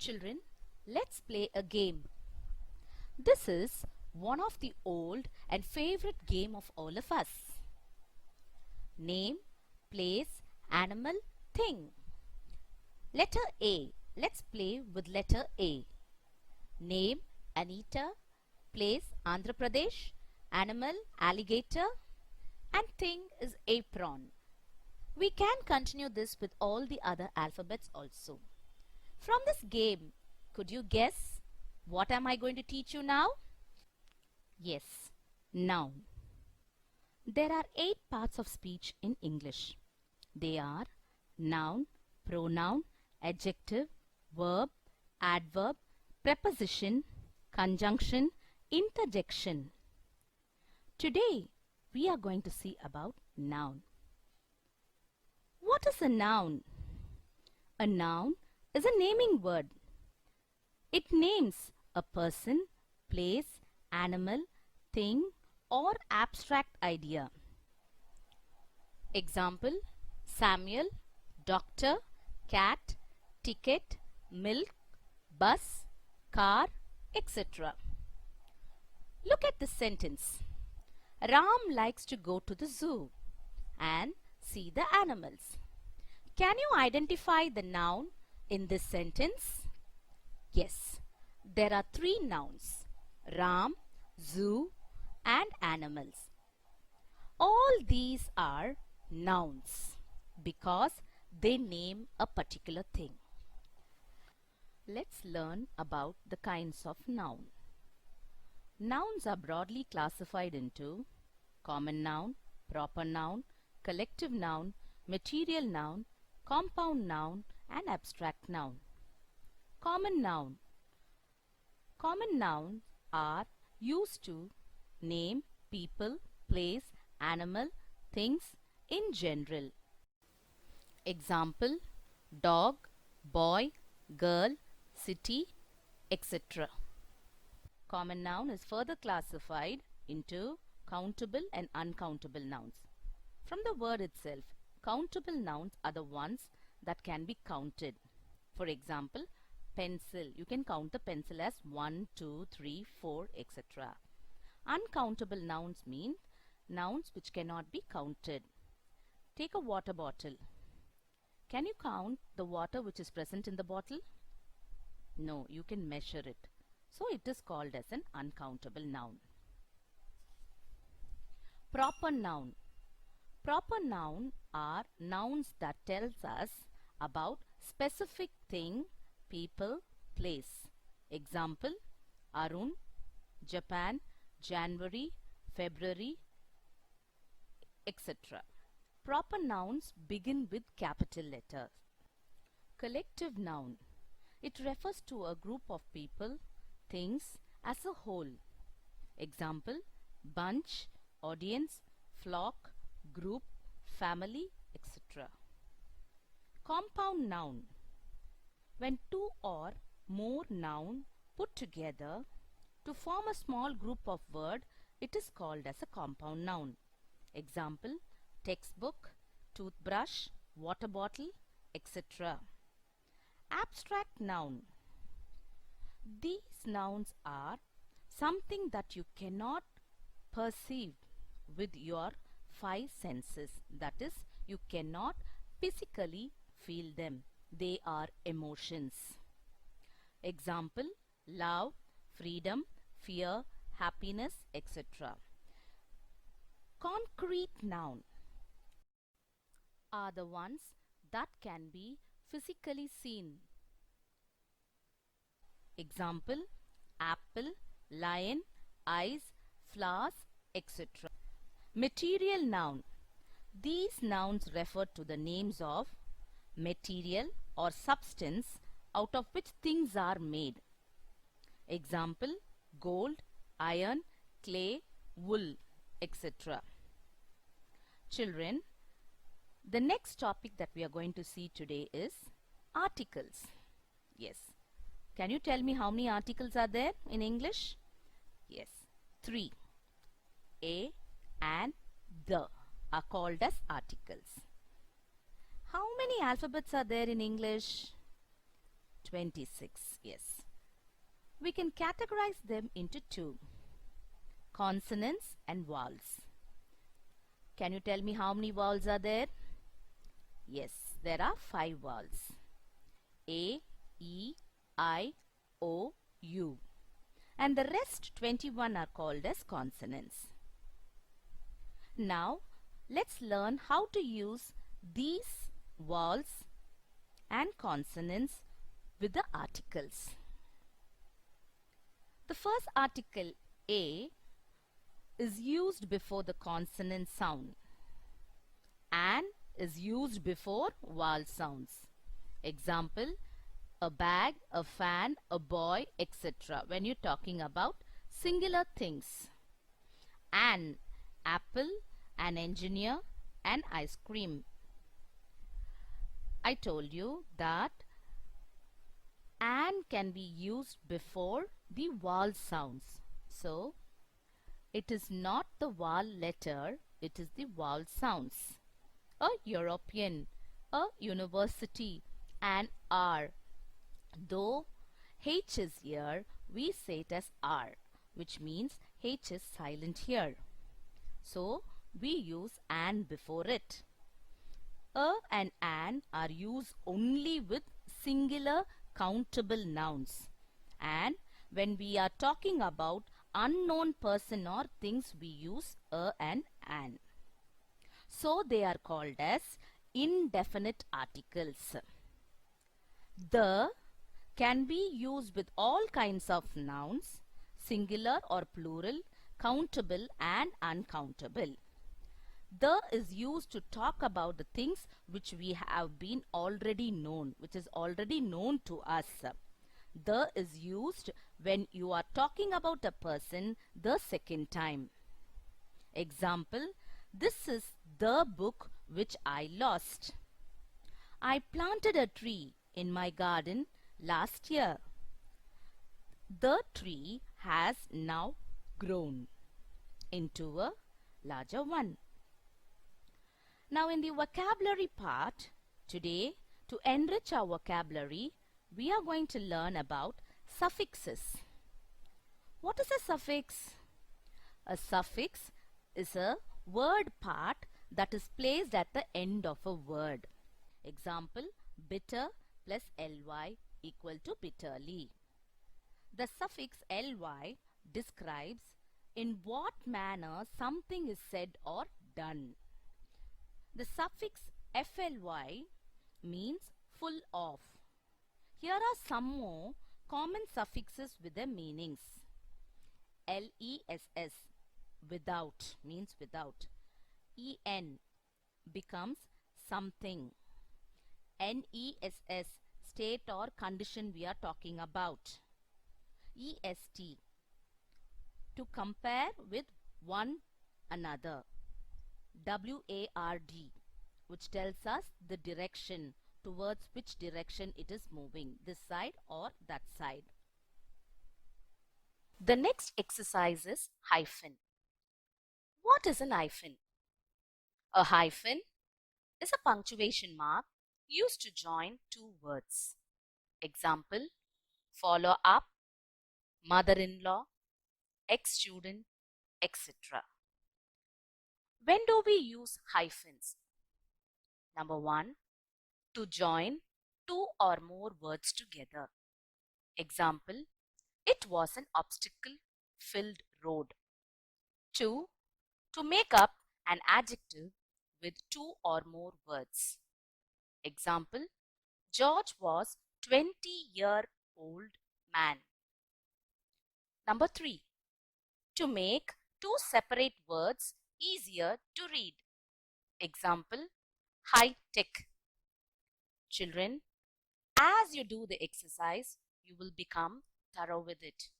Children, let's play a game. This is one of the old and favorite game of all of us. Name, place, animal, thing. Letter A. Let's play with letter A. Name, Anita. Place, Andhra Pradesh. Animal, alligator. And thing is apron. We can continue this with all the other alphabets also. From this game, could you guess what am I going to teach you now? Yes, noun. There are 8 parts of speech in English. They are noun, pronoun, adjective, verb, adverb, preposition, conjunction, interjection. Today, we are going to see about noun. What is a noun? A noun is a naming word. It names a person, place, animal, thing, or abstract idea. Example: Samuel, doctor, cat, ticket, milk, bus, car, etc. Look at this sentence. Ram likes to go to the zoo and see the animals. Can you identify the noun in this sentence? Yes, there are 3 nouns: Ram, zoo, and animals. All these are nouns because they name a particular thing. Let's learn about the kinds of noun. Nouns are broadly classified into common noun, proper noun, collective noun, material noun, compound noun, and abstract noun. Common noun. Common nouns are used to name people, place, animal, things in general. Example: dog, boy, girl, city, etc. Common noun is further classified into countable and uncountable nouns. From the word itself, countable nouns are the ones that can be counted. For example, pencil. You can count the pencil as 1, 2, 3, 4, etc. Uncountable nouns mean nouns which cannot be counted. Take a water bottle. Can you count the water which is present in the bottle? No, you can measure it. So it is called as an uncountable noun. Proper noun. Proper noun are nouns that tells us about specific thing, people, place. Example: Arun, Japan, January, February, etc. Proper nouns begin with capital letters. Collective noun. It refers to a group of people, things as a whole. Example: bunch, audience, flock, group, family, etc. Compound noun. When 2 or more nouns put together to form a small group of word, it is called as a compound noun. Example: textbook, toothbrush, water bottle, etc. Abstract noun. These nouns are something that you cannot perceive with your 5 senses. That is, you cannot physically feel them. They are emotions. Example: love, freedom, fear, happiness, etc. Concrete noun are the ones that can be physically seen. Example: apple, lion, eyes, flowers, etc. Material noun. These nouns refer to the names of material or substance out of which things are made. Example: gold, iron, clay, wool, etc. Children, the next topic that we are going to see today is articles. Yes. Can you tell me how many articles are there in English? Yes, 3. A and the are called as articles. How many alphabets are there in English? 26. Yes. We can categorize them into two: consonants and vowels. Can you tell me how many vowels are there? Yes, there are 5 vowels: A, E, I, O, U. And the rest 21 are called as consonants. Now, let's learn how to use these vowels and consonants with the articles. The first article, A, is used before the consonant sound. An is used before vowel sounds. Example: a bag, a fan, a boy, etc. when you're talking about singular things. An apple, an engineer, an ice cream. I told you that an can be used before the vowel sounds. So, it is not the vowel letter, it is the vowel sounds. A European, a university, an R. Though H is here, we say it as R, which means H is silent here. So, we use an before it. A and an are used only with singular countable nouns. And when we are talking about unknown person or things, we use a and an. So they are called as indefinite articles. The can be used with all kinds of nouns, singular or plural, countable and uncountable. The is used to talk about the things which we have been already known, which is already known to us. The is used when you are talking about a person the second time. Example: this is the book which I lost. I planted a tree in my garden last year. The tree has now grown into a larger one. Now in the vocabulary part, today, to enrich our vocabulary, we are going to learn about suffixes. What is a suffix? A suffix is a word part that is placed at the end of a word. Example: bitter plus ly equal to bitterly. The suffix ly describes in what manner something is said or done. The suffix fly means full of. Here are some more common suffixes with their meanings. less, without, means without. en becomes something. ness, state or condition we are talking about. est, to compare with one another. ward, which tells us the direction, towards which direction it is moving, this side or that side. The next exercise is hyphen. What is an hyphen? A hyphen is a punctuation mark used to join two words. Example: follow up, mother-in-law, ex-student, etc. When do we use hyphens? Number 1, to join two or more words together. Example: it was an obstacle-filled road. 2, to make up an adjective with two or more words. Example: George was 20-year-old man. Number 3, to make two separate words easier to read. Example: high-tech. Children, as you do the exercise, you will become thorough with it.